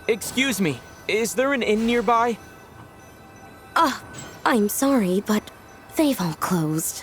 Excuse me, is there an inn nearby? I'm sorry, but they've all closed.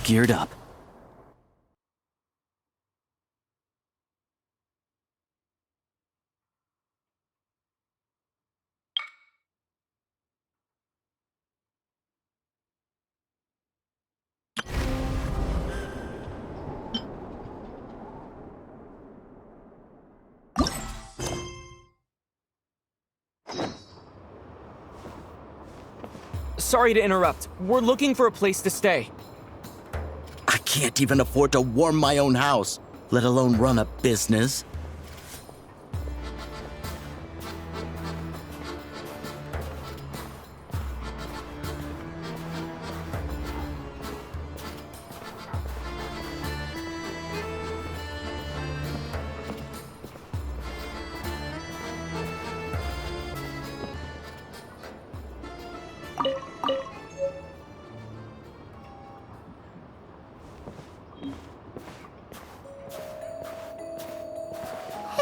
geared up. Sorry to interrupt. We're looking for a place to stay. I can't even afford to warm my own house, let alone run a business.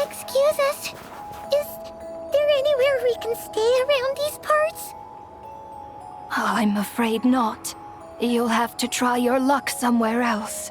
Excuse us. Is there anywhere we can stay around these parts? I'm afraid not. You'll have to try your luck somewhere else.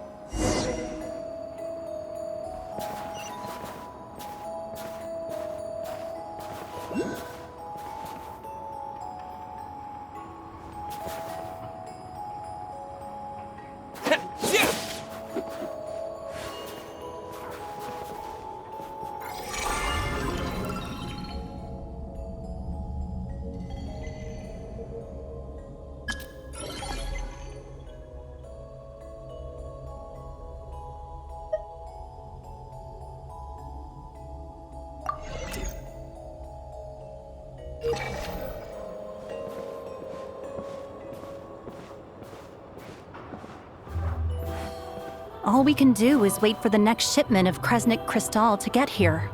All we can do is wait for the next shipment of Kresnik Crystal to get here.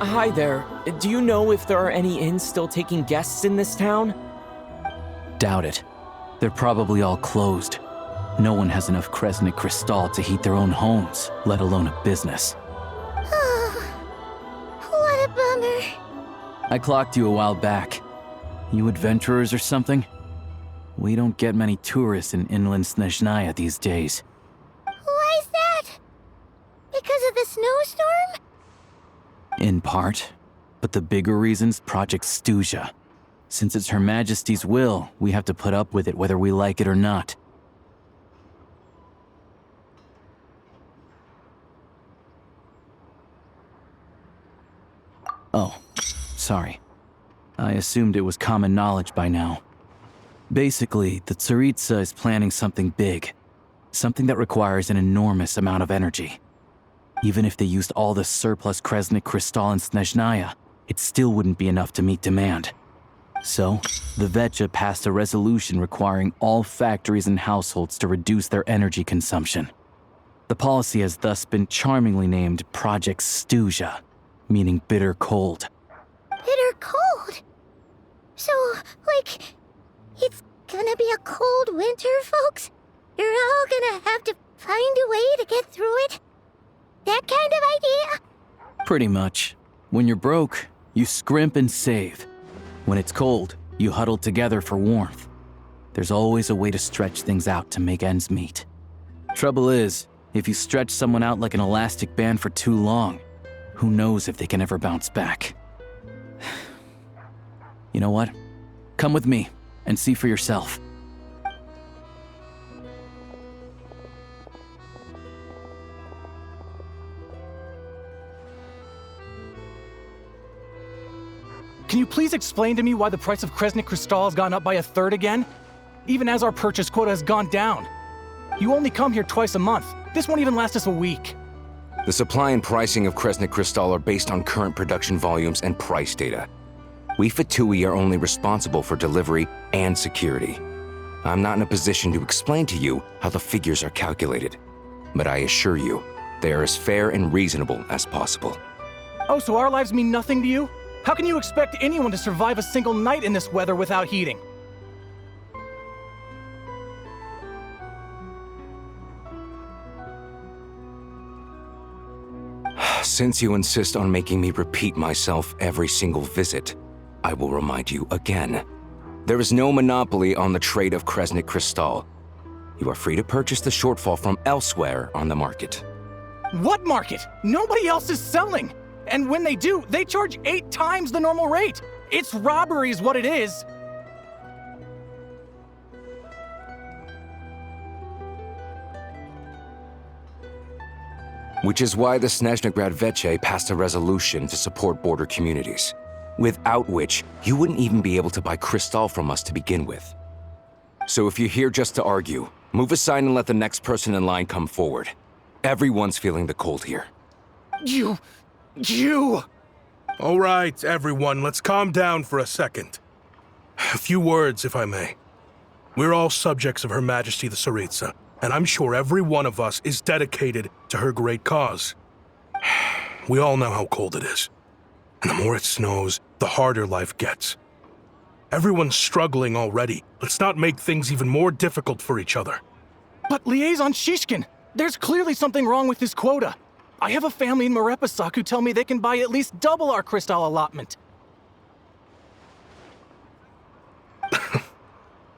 Hi there. Do you know if there are any inns still taking guests in this town? Doubt it. They're probably all closed. No one has enough Kresnik Crystal to heat their own homes, let alone a business. What a bummer. I clocked you a while back. You adventurers or something? We don't get many tourists in inland Snezhnaya these days. Why is that? Because of the snowstorm? In part. But the bigger reason's Project Stuzha. Since it's Her Majesty's will, we have to put up with it whether we like it or not. Oh, sorry. I assumed it was common knowledge by now. Basically, the Tsaritsa is planning something big. Something that requires an enormous amount of energy. Even if they used all the surplus Kresnik Crystal in Snezhnaya, it still wouldn't be enough to meet demand. So, the Vetja passed a resolution requiring all factories and households to reduce their energy consumption. The policy has thus been charmingly named Project Stuzha, meaning bitter cold. Bitter cold? So, like, it's gonna be a cold winter, folks? You're all gonna have to find a way to get through it? That kind of idea? Pretty much. When you're broke, you scrimp and save. When it's cold, you huddle together for warmth. There's always a way to stretch things out to make ends meet. Trouble is, if you stretch someone out like an elastic band for too long, who knows if they can ever bounce back. You know what? Come with me and see for yourself. Can you please explain to me why the price of Kresnik Crystal has gone up by 1/3 again? Even as our purchase quota has gone down. You only come here twice a month. This won't even last us a week. The supply and pricing of Kresnik Crystal are based on current production volumes and price data. We Fatui are only responsible for delivery and security. I'm not in a position to explain to you how the figures are calculated. but I assure you, they are as fair and reasonable as possible. Oh, so our lives mean nothing to you? How can you expect anyone to survive a single night in this weather without heating? Since you insist on making me repeat myself every single visit, I will remind you again. There is no monopoly on the trade of Kresnik Crystal. You are free to purchase the shortfall from elsewhere on the market. What market? Nobody else is selling! And when they do, they charge 8 times the normal rate! It's robbery is what it is! Which is why the Snezhnegrad Veche passed a resolution to support border communities, without which you wouldn't even be able to buy Crystal from us to begin with. So if you're here just to argue, move aside and let the next person in line come forward. Everyone's feeling the cold here. You... All right, everyone, let's calm down for a second. A few words, if I may. We're all subjects of Her Majesty the Tsaritsa, and I'm sure every one of us is dedicated to her great cause. We all know how cold it is. And the more it snows, the harder life gets. Everyone's struggling already. Let's not make things even more difficult for each other. But Liaison Shishkin, there's clearly something wrong with this quota. I have a family in Marepasak who tell me they can buy at least double our Crystal allotment.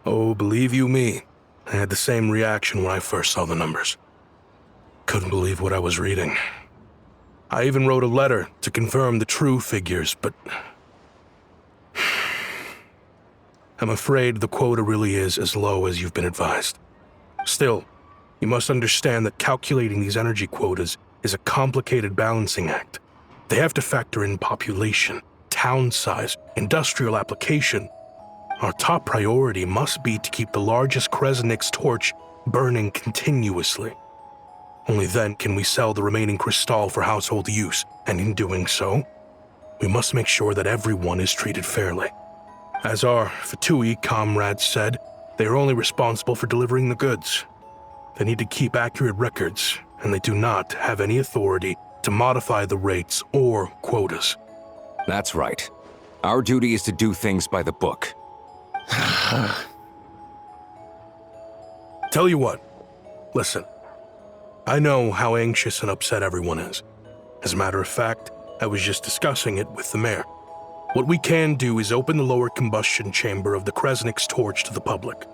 Oh, believe you me, I had the same reaction when I first saw the numbers. Couldn't believe what I was reading. I even wrote a letter to confirm the true figures, but... I'm afraid the quota really is as low as you've been advised. Still, you must understand that calculating these energy quotas is a complicated balancing act. They have to factor in population, town size, industrial application. Our top priority must be to keep the largest Kresnik's torch burning continuously. Only then can we sell the remaining Crystal for household use, and in doing so, we must make sure that everyone is treated fairly. As our Fatui comrades said, they are only responsible for delivering the goods. They need to keep accurate records, and they do not have any authority to modify the rates or quotas. That's right. Our duty is to do things by the book. Tell you what, listen. I know how anxious and upset everyone is. As a matter of fact, I was just discussing it with the mayor. What we can do is open the lower combustion chamber of the Kresnik's torch to the public.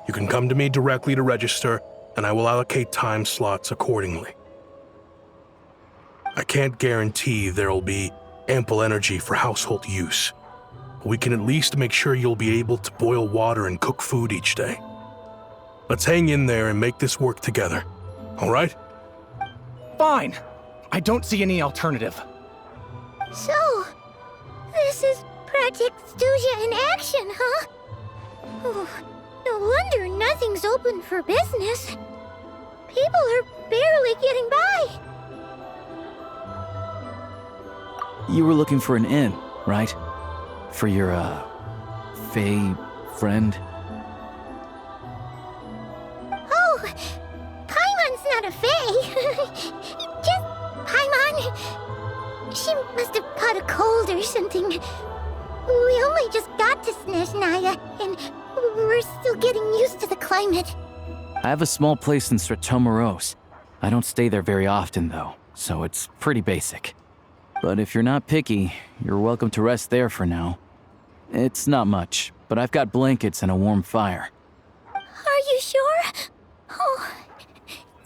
You can come to me directly to register, and I will allocate time slots accordingly. I can't guarantee there'll be ample energy for household use. We can at least make sure you'll be able to boil water and cook food each day. Let's hang in there and make this work together, all right? Fine. I don't see any alternative. So, this is Project Stuja in action, huh? Oh, no wonder nothing's open for business. People are barely getting by. You were looking for an inn, right? For your, Fae friend? Oh, Paimon's not a fae. Just Paimon. She must have caught a cold or something. We only just got to Snezhnaya, and we're still getting used to the climate. I have a small place in Stratomaros. I don't stay there very often, though, so it's pretty basic. But if you're not picky, you're welcome to rest there for now. It's not much, but I've got blankets and a warm fire. Are you sure? Oh,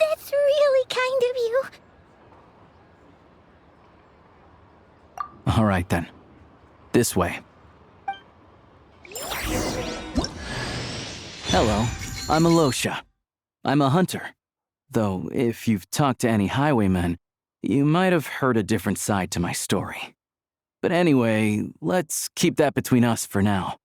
that's really kind of you. All right, then. This way. Hello, I'm Alosha. I'm a hunter. Though, if you've talked to any highwaymen, you might have heard a different side to my story. But anyway, let's keep that between us for now.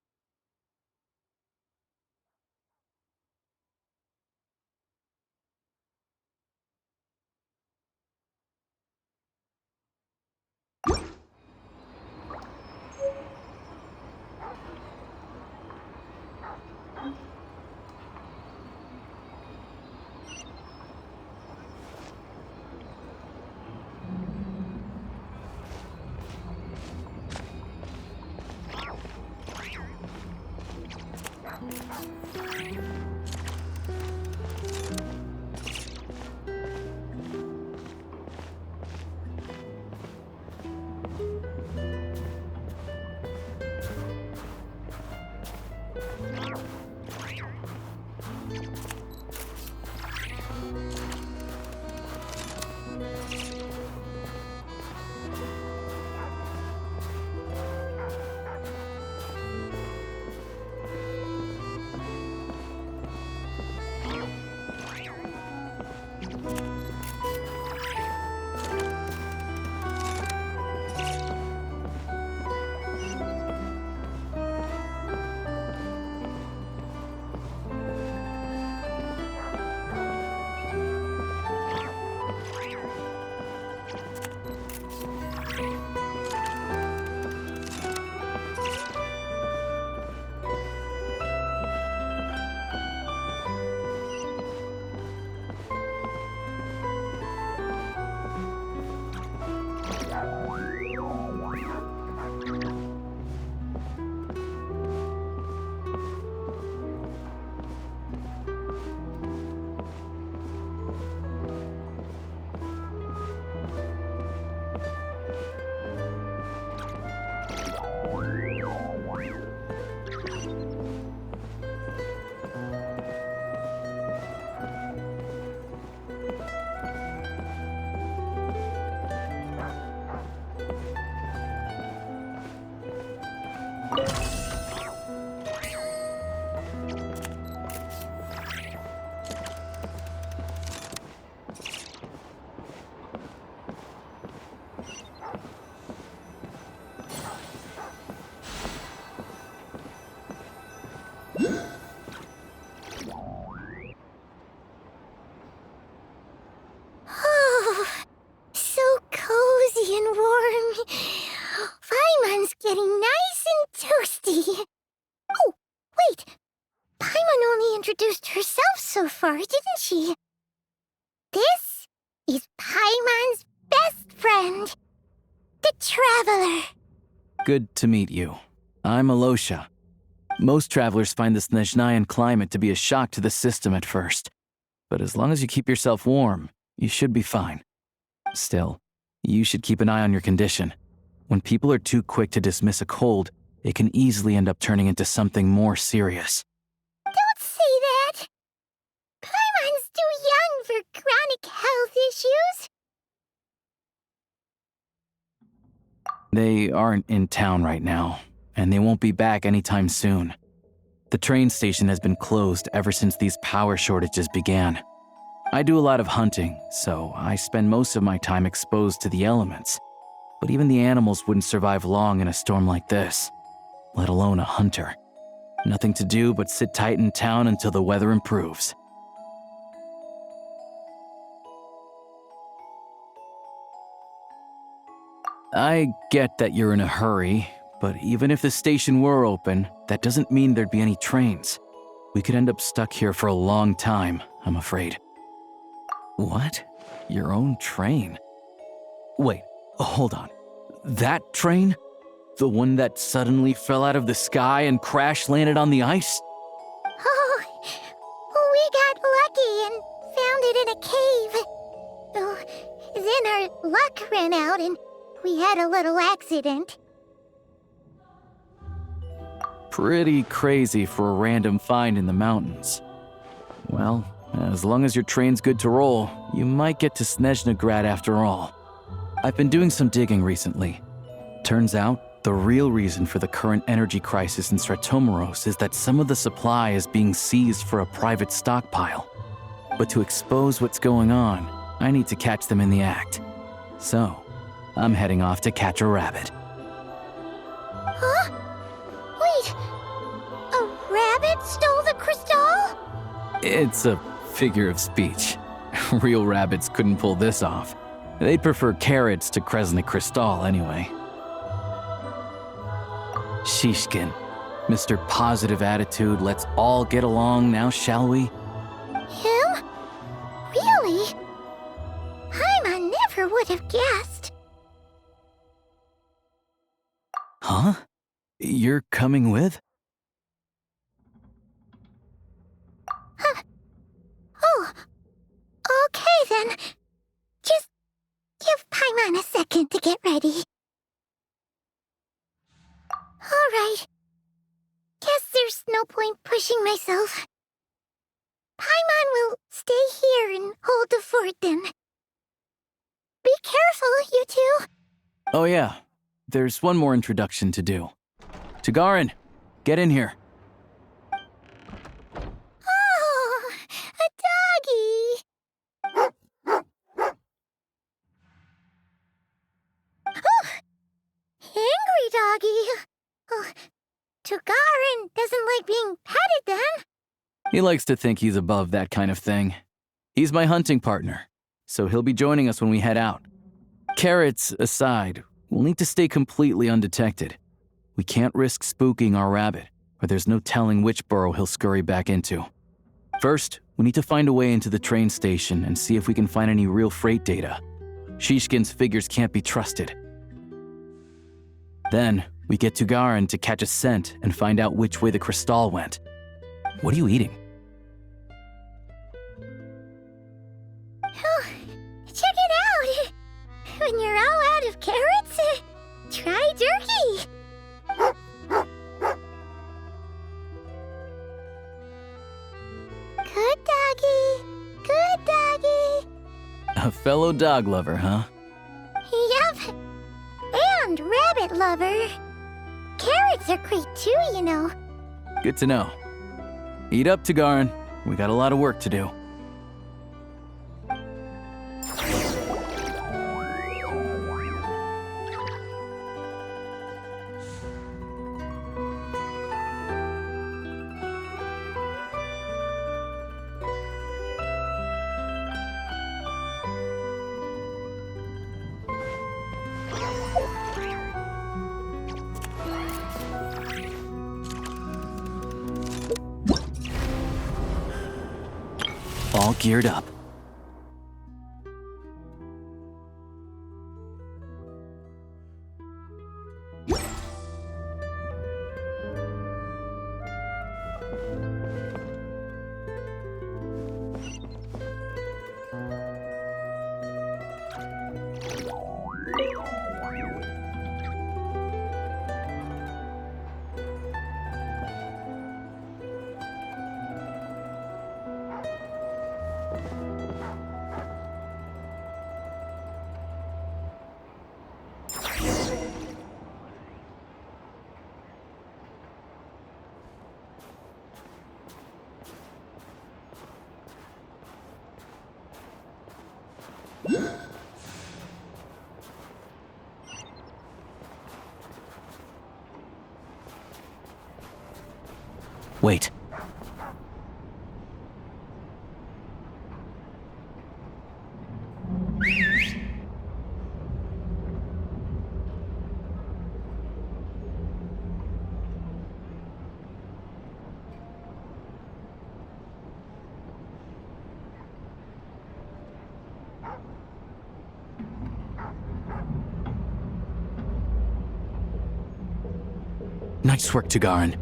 Oh, so cozy and warm. Paimon's getting nice and toasty. Oh, wait. Paimon only introduced herself so far, didn't she? This is Paimon's best friend, the Traveler. Good to meet you. I'm Alosha. Most travelers find the Snezhnayan climate to be a shock to the system at first. But as long as you keep yourself warm, you should be fine. Still, you should keep an eye on your condition. When people are too quick to dismiss a cold, it can easily end up turning into something more serious. Don't say that. Paimon's too young for chronic health issues. They aren't in town right now, and they won't be back anytime soon. The train station has been closed ever since these power shortages began. I do a lot of hunting, so I spend most of my time exposed to the elements. But even the animals wouldn't survive long in a storm like this, let alone a hunter. Nothing to do but sit tight in town until the weather improves. I get that you're in a hurry, but even if the station were open, that doesn't mean there'd be any trains. We could end up stuck here for a long time, I'm afraid. What? Your own train? Wait, hold on. That train? The one that suddenly fell out of the sky and crash-landed on the ice? Oh, we got lucky and found it in a cave. Oh, then our luck ran out and we had a little accident. Pretty crazy for a random find in the mountains. Well, as long as your train's good to roll, you might get to Snezhnagrad after all. I've been doing some digging recently. Turns out, the real reason for the current energy crisis in Stratomeros is that some of the supply is being seized for a private stockpile. But to expose what's going on, I need to catch them in the act. So, I'm heading off to catch a rabbit. Huh? Wait, a rabbit stole the crystal? It's a figure of speech. Real rabbits couldn't pull this off. They'd prefer carrots to Kresnik Crystal anyway. Shishkin, Mr. Positive Attitude, let's all get along now, shall we? Him? Really? Paimon never would have guessed. Huh? You're coming with? Oh, okay then. Just give Paimon a second to get ready. Alright. Guess there's no point pushing myself. Paimon will stay here and hold the fort then. Be careful, you two. Oh yeah, there's one more introduction to do. Tagarin, get in here. Oh, a doggy. Oh, angry doggy. Oh, Tugarin doesn't like being petted then. He likes to think he's above that kind of thing. He's my hunting partner, so he'll be joining us when we head out. Carrots aside, we'll need to stay completely undetected. We can't risk spooking our rabbit, or there's no telling which burrow he'll scurry back into. First, we need to find a way into the train station and see if we can find any real freight data. Shishkin's figures can't be trusted. Then, we get Tugarin to catch a scent and find out which way the crystal went. What are you eating? Oh, check it out. When you're all out of carrots, try jerky. Good doggy. Good doggy. A fellow dog lover, huh? Yep. And rabbit lover. Carrots are great too, you know. Good to know. Eat up, Tagarin. We got a lot of work to do. All geared up. Wait. Nice work, Tagarin.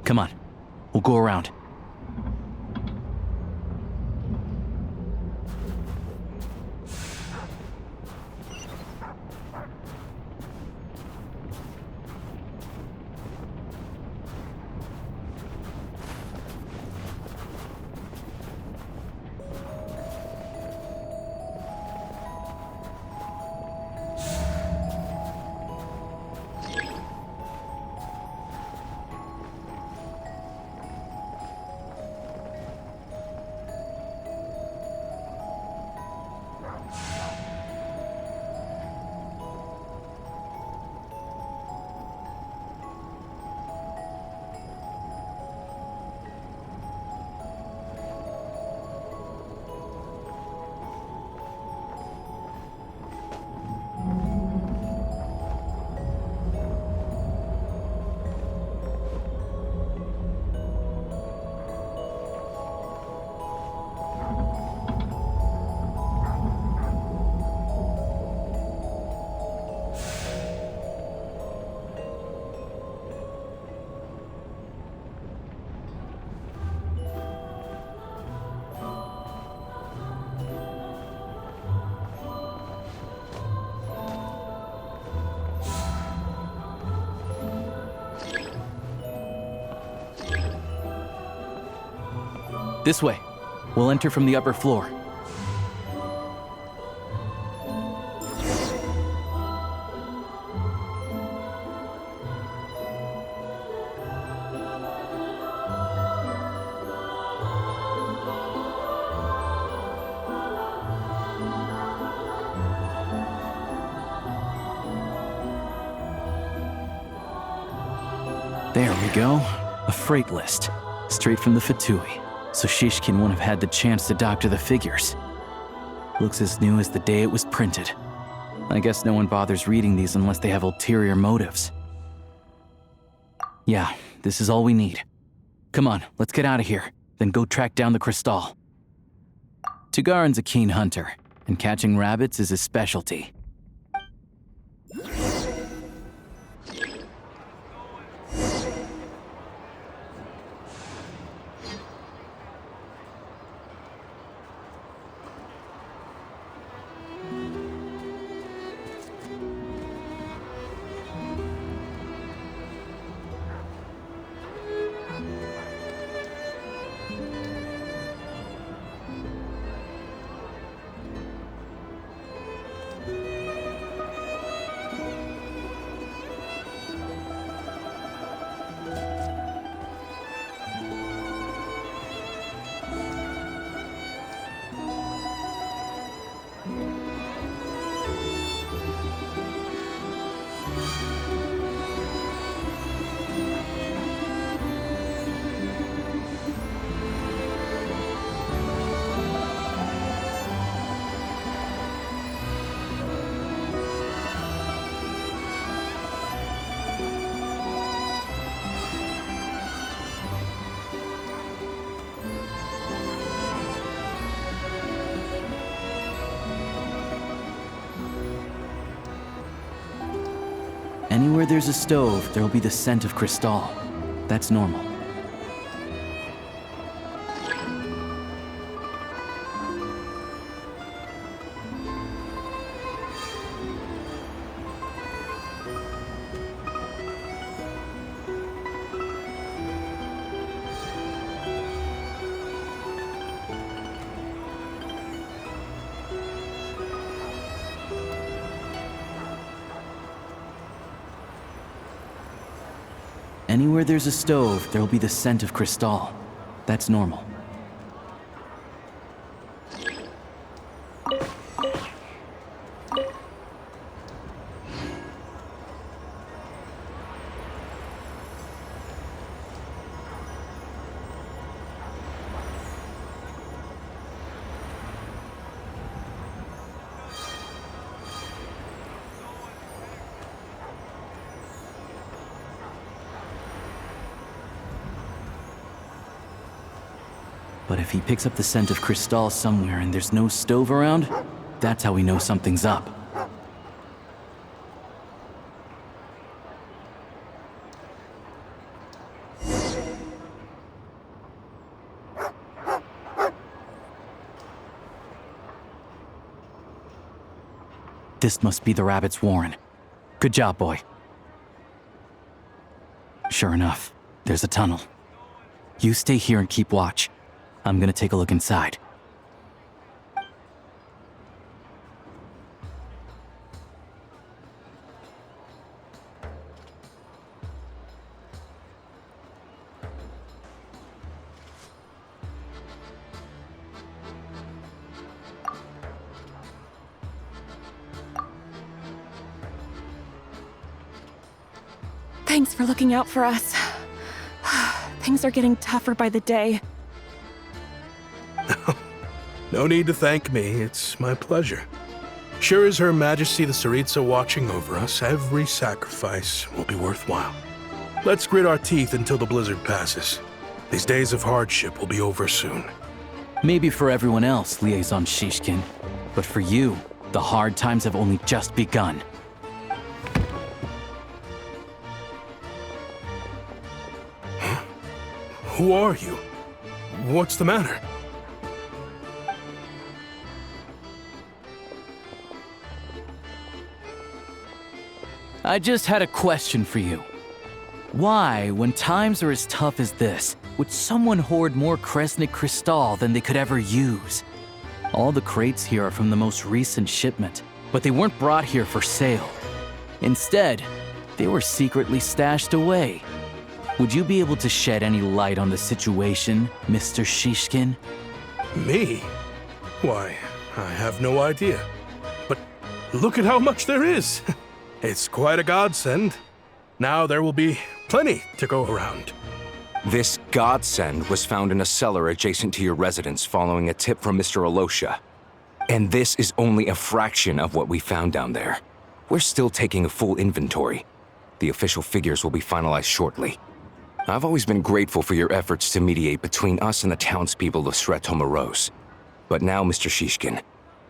Come on, we'll go around. This way. We'll enter from the upper floor. There we go. A freight list. Straight from the Fatui. So Shishkin won't have had the chance to doctor the figures. Looks as new as the day it was printed. I guess no one bothers reading these unless they have ulterior motives. Yeah, this is all we need. Come on, let's get out of here, then go track down the Crystal. Tagarin's a keen hunter, and catching rabbits is his specialty. Anywhere there's a stove, there'll be the scent of Cristal. That's normal. Anywhere there's a stove, there'll be the scent of Cristal. That's normal. But if he picks up the scent of Cristal somewhere and there's no stove around, that's how we know something's up. This must be the rabbit's warren. Good job, boy. Sure enough, there's a tunnel. You stay here and keep watch. I'm gonna take a look inside. Thanks for looking out for us. Things are getting tougher by the day. No need to thank me, it's my pleasure. Sure as Her Majesty the Tsaritsa watching over us, every sacrifice will be worthwhile. Let's grit our teeth until the blizzard passes. These days of hardship will be over soon. Maybe for everyone else, Liaison Shishkin, but for you, the hard times have only just begun. Who are you? What's the matter? I just had a question for you. Why, when times are as tough as this, would someone hoard more Kresnik Cristal than they could ever use? All the crates here are from the most recent shipment, but they weren't brought here for sale. Instead, they were secretly stashed away. Would you be able to shed any light on the situation, Mr. Shishkin? Me? Why, I have no idea. But look at how much there is! It's quite a godsend. Now there will be plenty to go around. This godsend was found in a cellar adjacent to your residence following a tip from Mr. Alosha. And this is only a fraction of what we found down there. We're still taking a full inventory. The official figures will be finalized shortly. I've always been grateful for your efforts to mediate between us and the townspeople of Sretomaros. But now, Mr. Shishkin,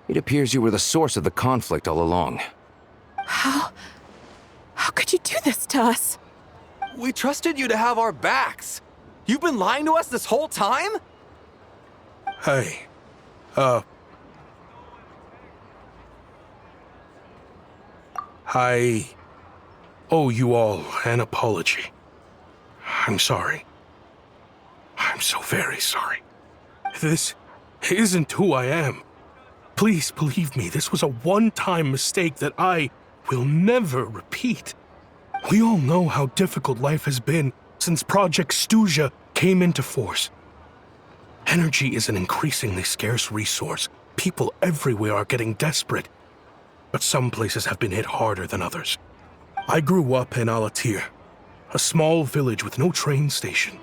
it appears you were the source of the conflict all along. How could you do this to us? We trusted you to have our backs. You've been lying to us this whole time? Hey, I owe you all an apology. I'm sorry. I'm so very sorry. This isn't who I am. Please believe me, this was a one-time mistake that I will never repeat. We all know how difficult life has been since Project Stuja came into force. Energy is an increasingly scarce resource. People everywhere are getting desperate. But some places have been hit harder than others. I grew up in Alatir, a small village with no train station.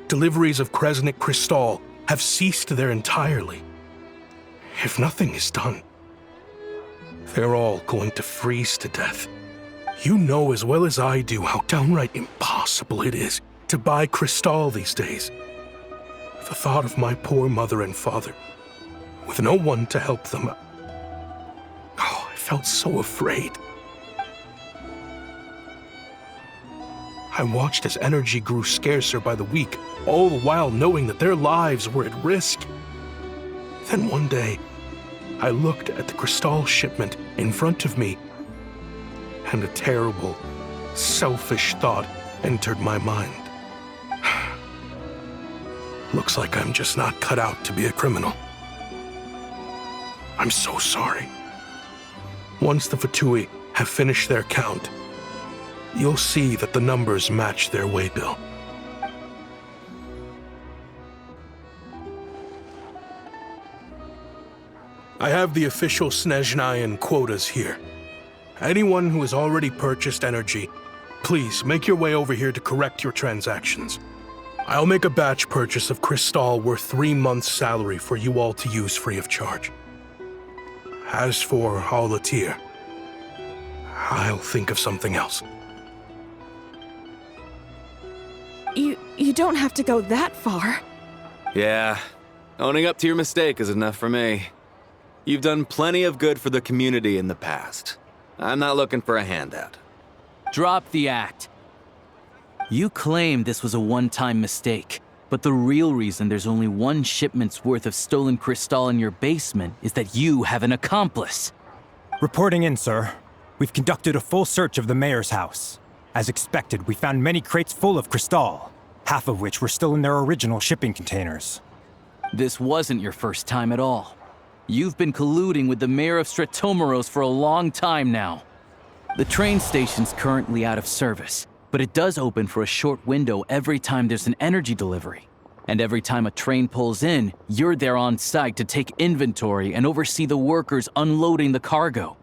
Deliveries of Kresnik Crystal have ceased there entirely. If nothing is done, they're all going to freeze to death. You know as well as I do how downright impossible it is to buy Crystal these days. The thought of my poor mother and father, with no one to help them, I felt so afraid. I watched as energy grew scarcer by the week, all the while knowing that their lives were at risk. Then one day, I looked at the Crystal shipment in front of me, and a terrible, selfish thought entered my mind. Looks like I'm just not cut out to be a criminal. I'm so sorry. Once the Fatui have finished their count, you'll see that the numbers match their waybill. I have the official Snezhnayan quotas here. Anyone who has already purchased energy, please make your way over here to correct your transactions. I'll make a batch purchase of Crystal worth 3 months' salary for you all to use free of charge. As for Alatir, I'll think of something else. You don't have to go that far. Yeah, owning up to your mistake is enough for me. You've done plenty of good for the community in the past. I'm not looking for a handout. Drop the act. You claim this was a one-time mistake, but the real reason there's only 1 shipment's worth of stolen Crystal in your basement is that you have an accomplice. Reporting in, sir. We've conducted a full search of the mayor's house. As expected, we found many crates full of Crystal, half of which were still in their original shipping containers. This wasn't your first time at all. You've been colluding with the mayor of Stratomeros for a long time now. The train station's currently out of service, but it does open for a short window every time there's an energy delivery. And every time a train pulls in, you're there on site to take inventory and oversee the workers unloading the cargo.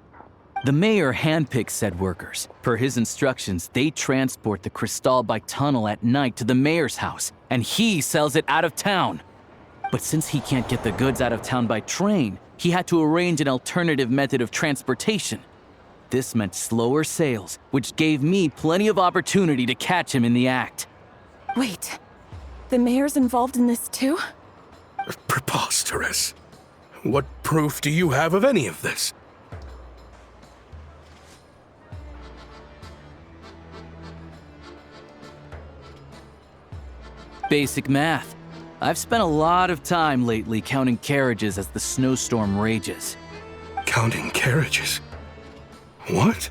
The mayor handpicks said workers. Per his instructions, they transport the Crystal by tunnel at night to the mayor's house, and he sells it out of town. But since he can't get the goods out of town by train, he had to arrange an alternative method of transportation. This meant slower sales, which gave me plenty of opportunity to catch him in the act. Wait, the mayor's involved in this too? Preposterous. What proof do you have of any of this? Basic math. I've spent a lot of time lately counting carriages as the snowstorm rages. Counting carriages? What?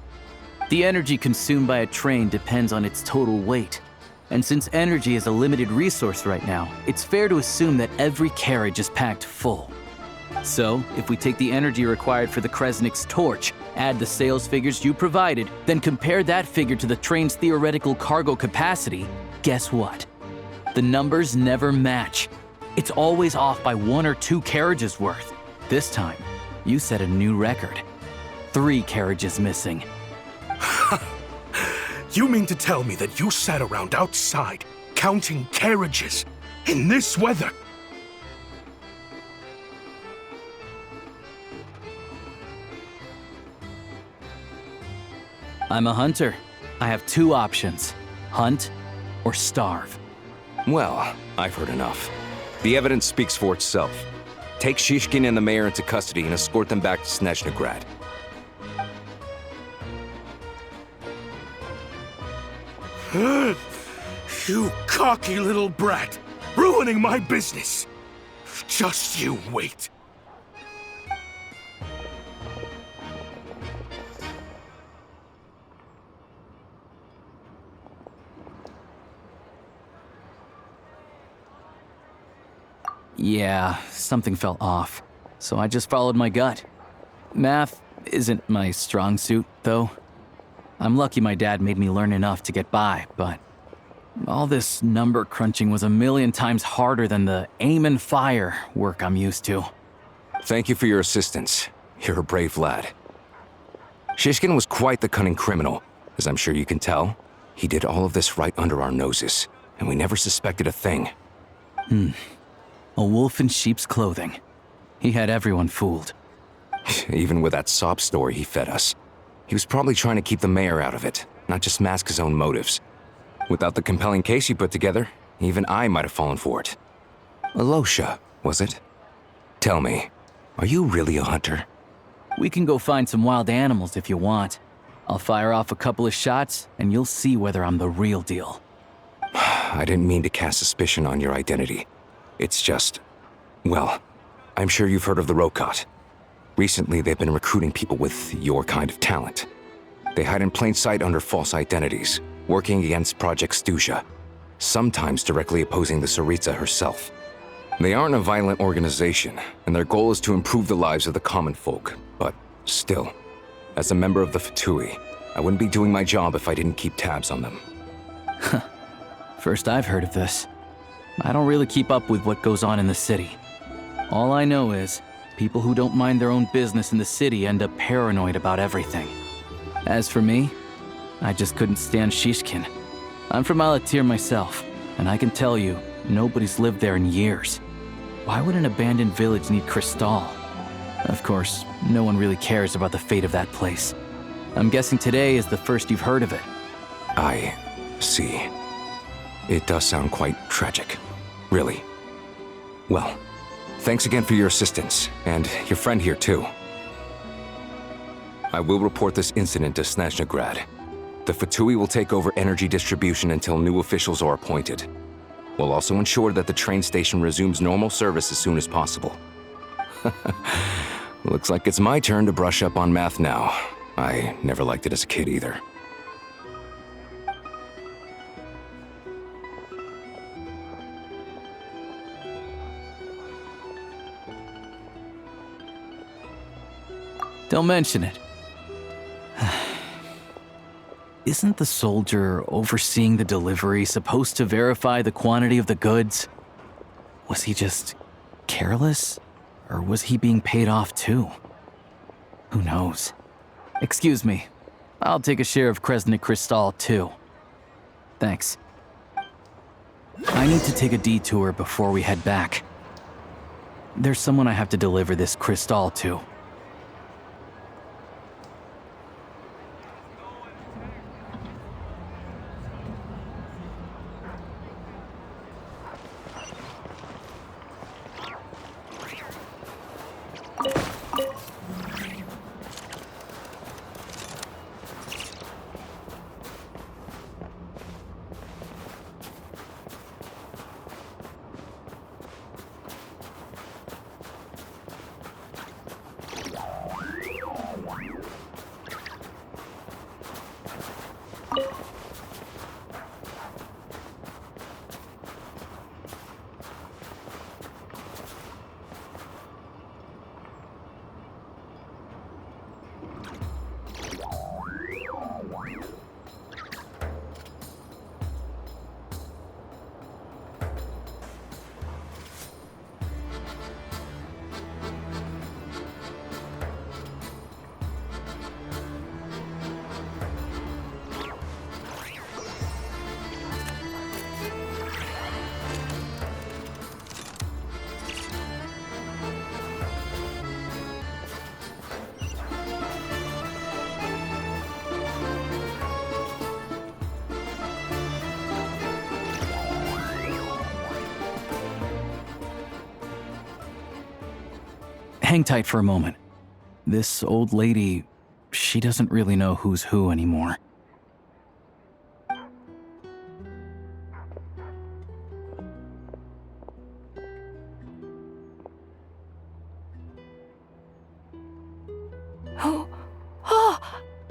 The energy consumed by a train depends on its total weight. And since energy is a limited resource right now, it's fair to assume that every carriage is packed full. So, if we take the energy required for the Kresnik's torch, add the sales figures you provided, then compare that figure to the train's theoretical cargo capacity, guess what? The numbers never match. It's always off by 1 or 2 carriages worth. This time, you set a new record. 3 carriages missing. You mean to tell me that you sat around outside, counting carriages, in this weather? I'm a hunter. I have 2 options. Hunt or starve. Well, I've heard enough. The evidence speaks for itself. Take Shishkin and the mayor into custody and escort them back to Snezhnograd. You cocky little brat! Ruining my business! Just you wait. Yeah, something felt off, so I just followed my gut. Math isn't my strong suit, though. I'm lucky my dad made me learn enough to get by, but all this number crunching was a million times harder than the aim and fire work I'm used to. Thank you for your assistance. You're a brave lad. Shishkin was quite the cunning criminal, As I'm sure you can tell, he did all of this right under our noses, and we never suspected a thing. A wolf in sheep's clothing. He had everyone fooled. Even with that sob story he fed us. He was probably trying to keep the mayor out of it, not just mask his own motives. Without the compelling case you put together, even I might have fallen for it. Alosha, was it? Tell me, are you really a hunter? We can go find some wild animals if you want. I'll fire off a couple of shots, and you'll see whether I'm the real deal. I didn't mean to cast suspicion on your identity. It's just... well, I'm sure you've heard of the Rokot. Recently, they've been recruiting people with your kind of talent. They hide in plain sight under false identities, working against Project Stuja, sometimes directly opposing the Tsaritsa herself. They aren't a violent organization, and their goal is to improve the lives of the common folk, but still, as a member of the Fatui, I wouldn't be doing my job if I didn't keep tabs on them. First I've heard of this. I don't really keep up with what goes on in the city. All I know is, people who don't mind their own business in the city end up paranoid about everything. As for me, I just couldn't stand Shishkin. I'm from Alatir myself, and I can tell you, nobody's lived there in years. Why would an abandoned village need Crystal? Of course, no one really cares about the fate of that place. I'm guessing today is the first you've heard of it. I see. It does sound quite tragic. Really. Well, thanks again for your assistance, and your friend here too. I will report this incident to Snezhnegrad. The Fatui will take over energy distribution until new officials are appointed. We'll also ensure that the train station resumes normal service as soon as possible. Looks like it's my turn to brush up on math now. I never liked it as a kid either. Don't mention it. Isn't the soldier overseeing the delivery supposed to verify the quantity of the goods? Was he just careless? Or was he being paid off too? Who knows? Excuse me. I'll take a share of Kresnik Crystal too. Thanks. I need to take a detour before we head back. There's someone I have to deliver this crystal to. Hang tight for a moment. This old lady, she doesn't really know who's who anymore. Oh,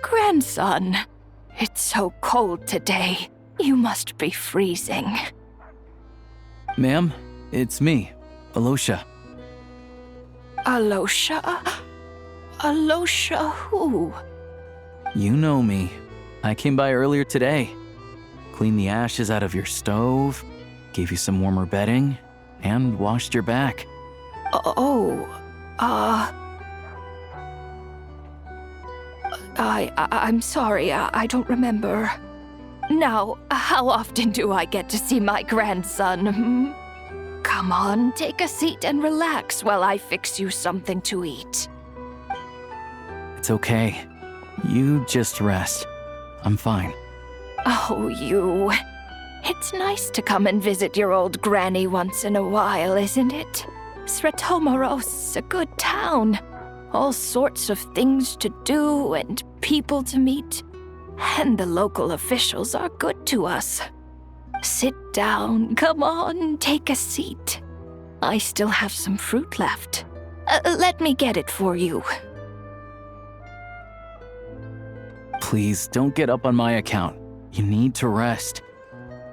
grandson. It's so cold today. You must be freezing. Ma'am, it's me, Alosha. Alosha? Alosha who? You know me. I came by earlier today. Cleaned the ashes out of your stove, gave you some warmer bedding, and washed your back. I'm sorry, I don't remember. Now, how often do I get to see my grandson? Hmm? Come on, take a seat and relax while I fix you something to eat. It's okay. You just rest. I'm fine. Oh, you. It's nice to come and visit your old granny once in a while, isn't it? Sretomoros, a good town. All sorts of things to do and people to meet. And the local officials are good to us. Sit down, come on, take a seat. I still have some fruit left. Let me get it for you. Please, don't get up on my account. You need to rest.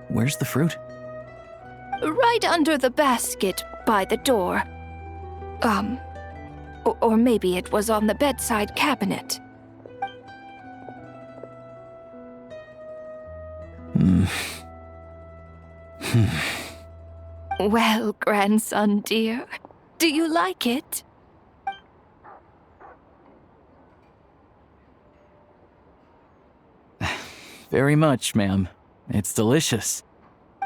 Where's the fruit? Right under the basket by the door. Or maybe it was on the bedside cabinet. Well, grandson dear, do you like it? Very much, ma'am. It's delicious.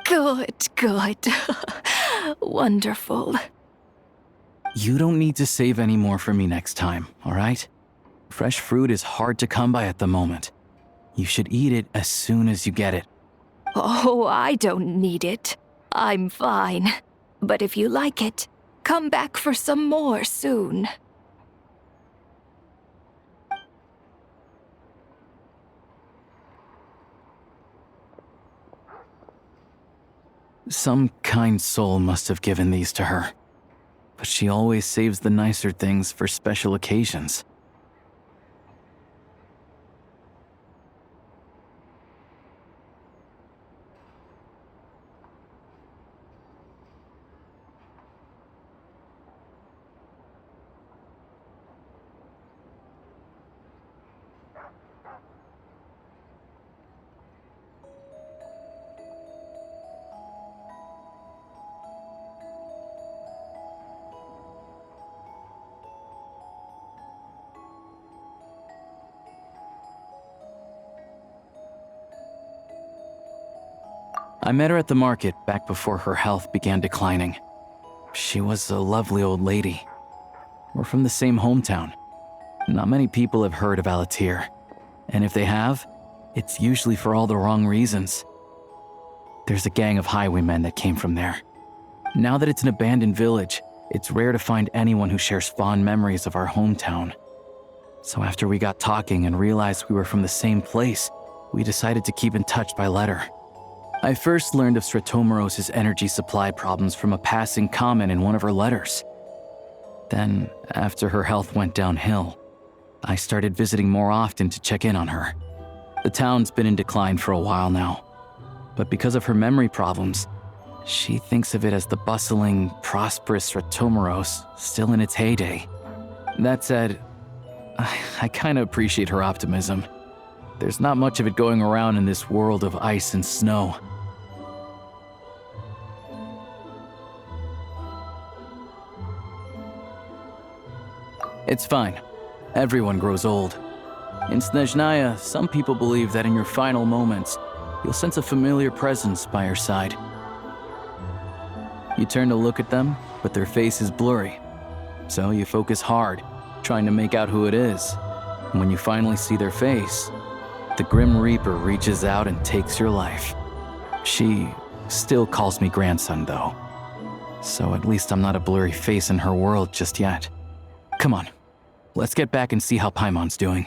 Good, good. Wonderful. You don't need to save any more for me next time, all right? Fresh fruit is hard to come by at the moment. You should eat it as soon as you get it. Oh, I don't need it. I'm fine. But if you like it, come back for some more soon. Some kind soul must have given these to her. But she always saves the nicer things for special occasions. I met her at the market back before her health began declining. She was a lovely old lady. We're from the same hometown. Not many people have heard of Alatir, and if they have, it's usually for all the wrong reasons. There's a gang of highwaymen that came from there. Now that it's an abandoned village, it's rare to find anyone who shares fond memories of our hometown. So after we got talking and realized we were from the same place, we decided to keep in touch by letter. I first learned of Sretomoros' energy supply problems from a passing comment in one of her letters. Then, after her health went downhill, I started visiting more often to check in on her. The town's been in decline for a while now, but because of her memory problems, she thinks of it as the bustling, prosperous Sretomoros still in its heyday. That said, I kinda appreciate her optimism. There's not much of it going around in this world of ice and snow. It's fine. Everyone grows old. In Snezhnaya, some people believe that in your final moments, you'll sense a familiar presence by your side. You turn to look at them, but their face is blurry. So you focus hard, trying to make out who it is. And when you finally see their face, the Grim Reaper reaches out and takes your life. She still calls me grandson, though. So at least I'm not a blurry face in her world just yet. Come on, let's get back and see how Paimon's doing.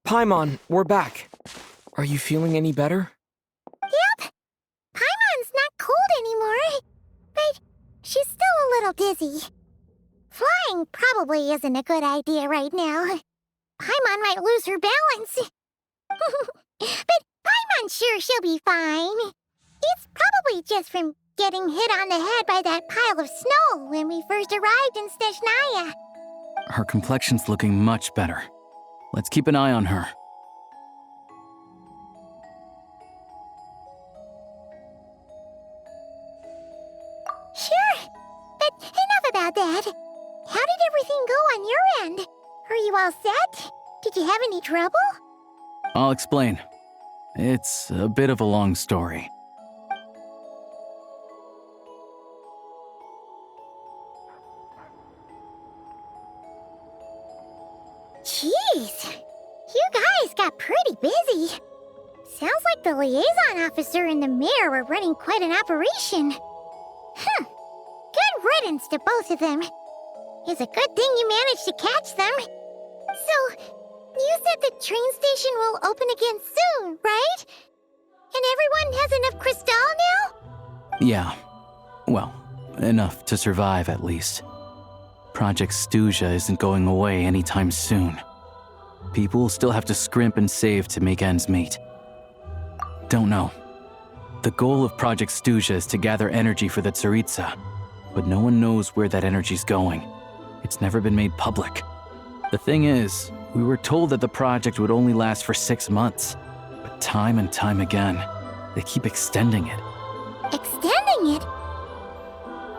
Paimon, we're back. Are you feeling any better? Yep. Paimon's not cold anymore. But she's still a little dizzy. Flying probably isn't a good idea right now. Paimon might lose her balance. But Paimon's sure she'll be fine. It's probably just from getting hit on the head by that pile of snow when we first arrived in Snezhnaya. Her complexion's looking much better. Let's keep an eye on her. Sure, but enough about that. How did everything go on your end? Are you all set? Did you have any trouble? I'll explain. It's a bit of a long story. Jeez, you guys got pretty busy. Sounds like the liaison officer and the mayor were running quite an operation. Good riddance to both of them. It's a good thing you managed to catch them. So, you said the train station will open again soon, right? And everyone has enough crystal now? Yeah. Well, enough to survive at least. Project Stuja isn't going away anytime soon. People will still have to scrimp and save to make ends meet. Don't know. The goal of Project Stuja is to gather energy for the Tsaritsa, but no one knows where that energy's going. It's never been made public. The thing is, we were told that the project would only last for 6 months, but time and time again, they keep extending it. Extending it?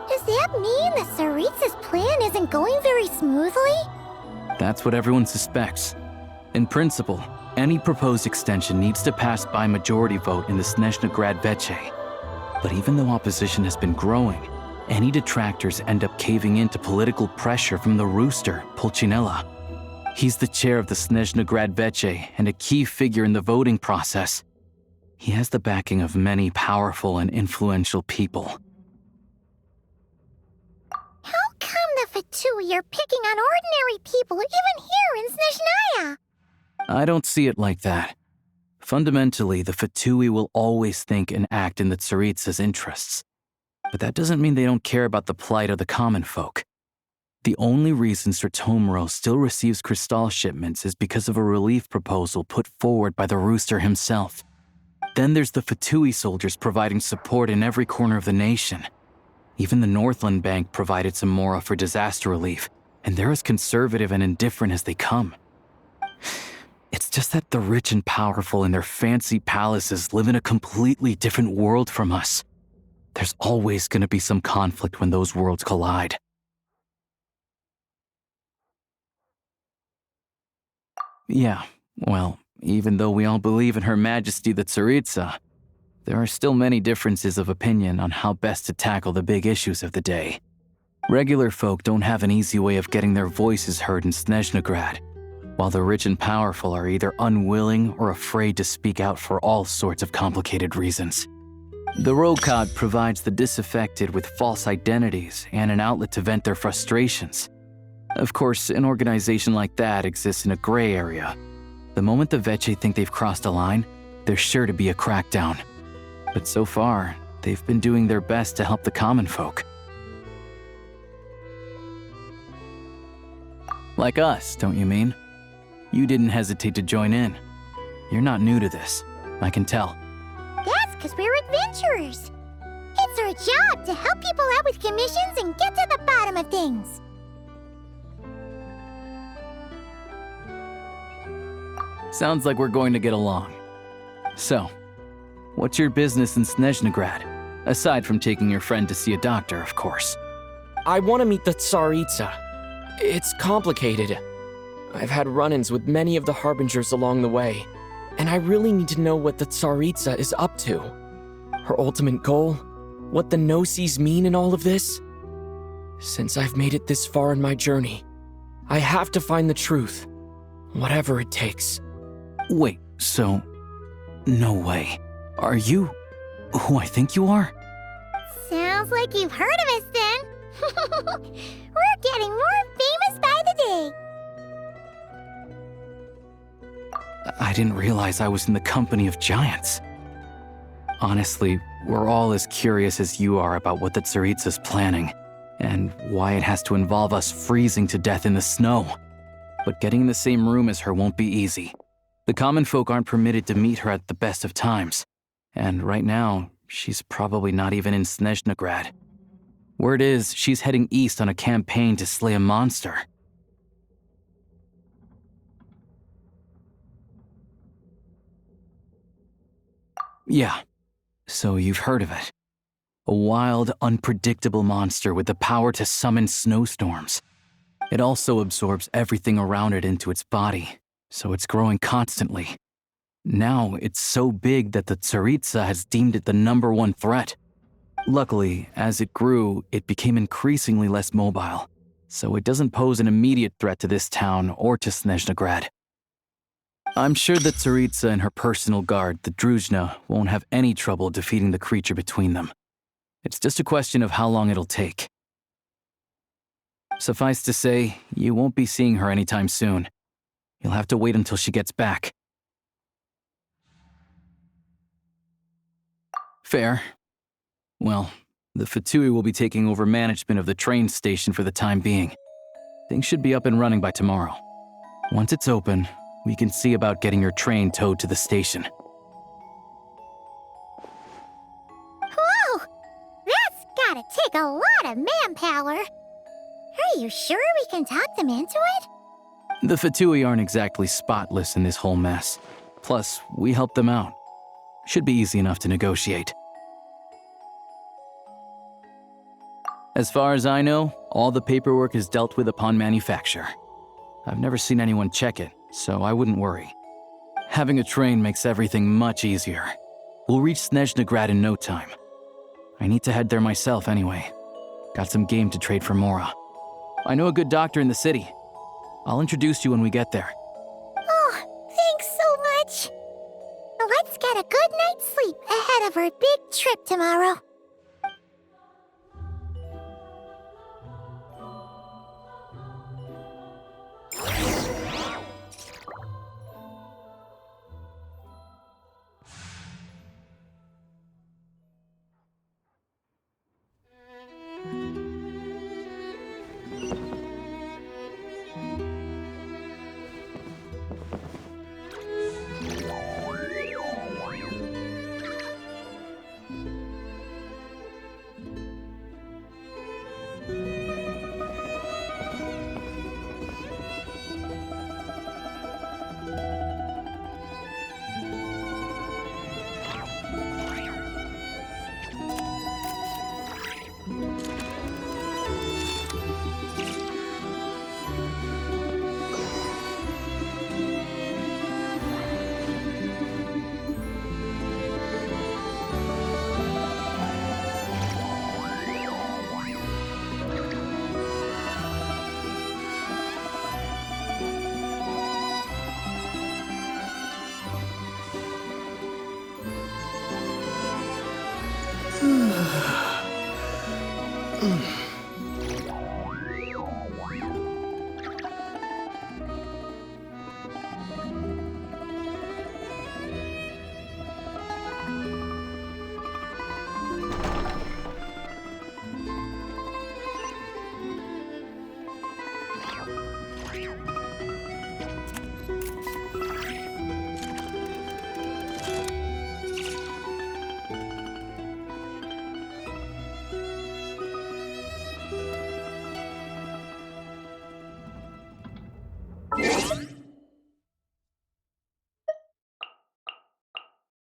Does that mean the Tsaritsa's plan isn't going very smoothly? That's what everyone suspects. In principle, any proposed extension needs to pass by majority vote in the Snezhna Grad Veche. But even though opposition has been growing, any detractors end up caving in to political pressure from the rooster, Pulcinella. He's the chair of the Snezhna Grad Veche and a key figure in the voting process. He has the backing of many powerful and influential people. How come the Fatui are picking on ordinary people even here in Snezhnaya? I don't see it like that. Fundamentally, the Fatui will always think and act in the Tsaritsa's interests. But that doesn't mean they don't care about the plight of the common folk. The only reason Sratomiro still receives Crystal shipments is because of a relief proposal put forward by the Rooster himself. Then there's the Fatui soldiers providing support in every corner of the nation. Even the Northland Bank provided some mora for disaster relief, and they're as conservative and indifferent as they come. It's just that the rich and powerful in their fancy palaces live in a completely different world from us. There's always going to be some conflict when those worlds collide. Yeah, well, even though we all believe in Her Majesty the Tsaritsa, there are still many differences of opinion on how best to tackle the big issues of the day. Regular folk don't have an easy way of getting their voices heard in Snezhnagrad, while the rich and powerful are either unwilling or afraid to speak out for all sorts of complicated reasons. The Rokad provides the disaffected with false identities and an outlet to vent their frustrations. Of course, an organization like that exists in a gray area. The moment the Veche think they've crossed a line, there's sure to be a crackdown. But so far, they've been doing their best to help the common folk. Like us, don't you mean? You didn't hesitate to join in. You're not new to this, I can tell. That's because we're adventurers. It's our job to help people out with commissions and get to the bottom of things. Sounds like we're going to get along. So, what's your business in Snezhnagrad? Aside from taking your friend to see a doctor, of course. I want to meet the Tsaritsa. It's complicated. I've had run-ins with many of the Harbingers along the way, and I really need to know what the Tsaritsa is up to. Her ultimate goal? What the Gnosis mean in all of this? Since I've made it this far in my journey, I have to find the truth, whatever it takes. Wait, so... no way. Are you who I think you are? Sounds like you've heard of us then. We're getting more famous by the day. I didn't realize I was in the company of giants. Honestly, we're all as curious as you are about what the Tsaritsa's planning, and why it has to involve us freezing to death in the snow. But getting in the same room as her won't be easy. The common folk aren't permitted to meet her at the best of times, and right now, she's probably not even in Snezhnagrad. Word is, she's heading east on a campaign to slay a monster. Yeah, so you've heard of it. A wild, unpredictable monster with the power to summon snowstorms. It also absorbs everything around it into its body, so it's growing constantly. Now, it's so big that the Tsaritsa has deemed it the #1 threat. Luckily, as it grew, it became increasingly less mobile, so it doesn't pose an immediate threat to this town or to Snezhnagrad. I'm sure that Tsaritsa and her personal guard, the Druzhna, won't have any trouble defeating the creature between them. It's just a question of how long it'll take. Suffice to say, you won't be seeing her anytime soon. You'll have to wait until she gets back. Fair. Well, the Fatui will be taking over management of the train station for the time being. Things should be up and running by tomorrow. Once it's open, we can see about getting your train towed to the station. Whoa! That's gotta take a lot of manpower. Are you sure we can talk them into it? The Fatui aren't exactly spotless in this whole mess. Plus, we helped them out. Should be easy enough to negotiate. As far as I know, all the paperwork is dealt with upon manufacture. I've never seen anyone check it, so I wouldn't worry. Having a train makes everything much easier. We'll reach Snezhnagrad in no time. I need to head there myself anyway. Got some game to trade for Mora. I know a good doctor in the city. I'll introduce you when we get there. Oh, thanks so much. Let's get a good night's sleep ahead of our big trip tomorrow.